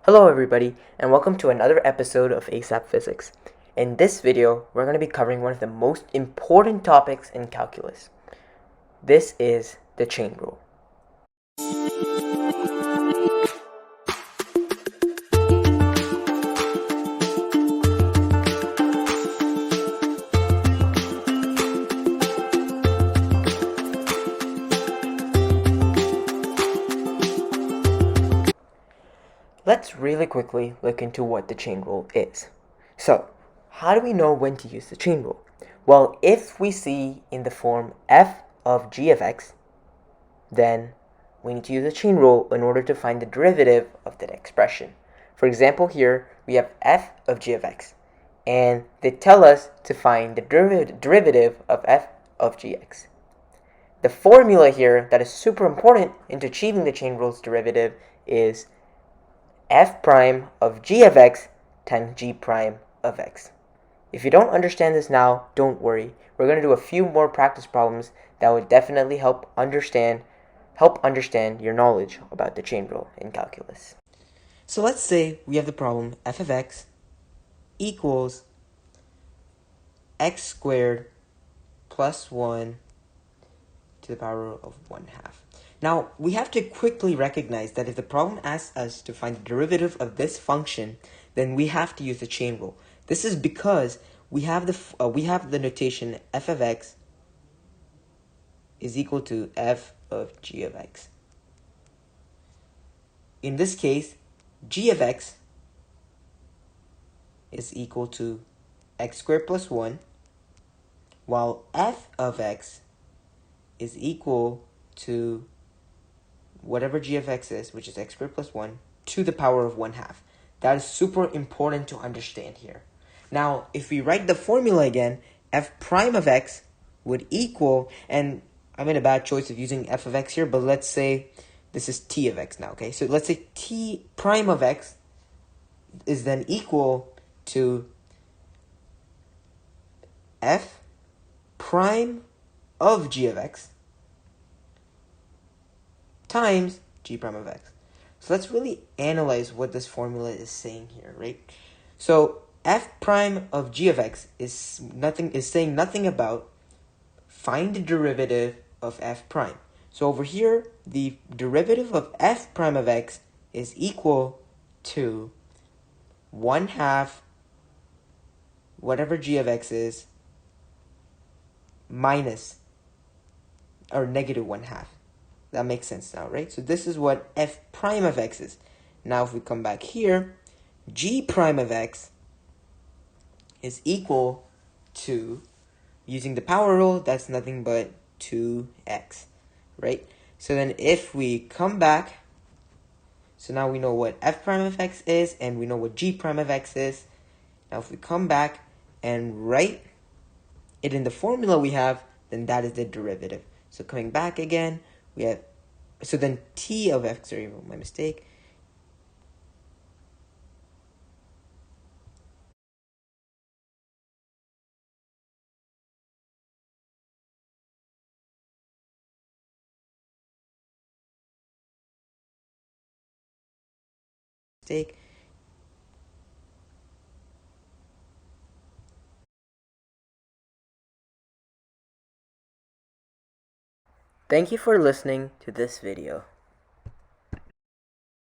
Hello everybody, and welcome to another episode of ASAP Physics. In this video, we're going to be covering one of the most important topics in calculus. This is the chain rule. Let's really quickly look into what the chain rule is. So, how do we know when to use the chain rule? Well, if we see in the form f of g of x, then we need to use the chain rule in order to find the derivative of that expression. For example, here we have f of g of x, and they tell us to find the derivative of f of gx. The formula here that is super important into achieving the chain rule's derivative is f prime of g of x times g prime of x. If you don't understand this now, don't worry. We're going to do a few more practice problems that would definitely help understand your knowledge about the chain rule in calculus. So let's say we have the problem f of x equals x squared plus 1 to the power of 1/2. Now, we have to quickly recognize that if the problem asks us to find the derivative of this function, then we have to use the chain rule. This is because we have the notation f of x is equal to f of g of x. In this case, g of x is equal to x squared plus 1, while f of x is equal to whatever g of x is, which is x squared plus 1, to the power of 1/2. That is super important to understand here. Now, if we write the formula again, f prime of x would equal, and I made a bad choice of using f of x here, but let's say this is t of x now, okay? So let's say t prime of x is then equal to f prime of g of x times g prime of x. So let's really analyze what this formula is saying here, right? So f prime of g of x is saying nothing about find the derivative of f prime. So over here, the derivative of f prime of x is equal to 1/2 whatever g of x is minus or negative 1/2. That makes sense now, right? So this is what f prime of x is. Now if we come back here, g prime of x is equal to, using the power rule, that's nothing but 2x, right? So then if we come back, so now we know what f prime of x is, and we know what g prime of x is. Now if we come back and write it in the formula we have, then that is the derivative. So coming back again, we have, so then t of x, sorry, my mistake. Thank you for listening to this video.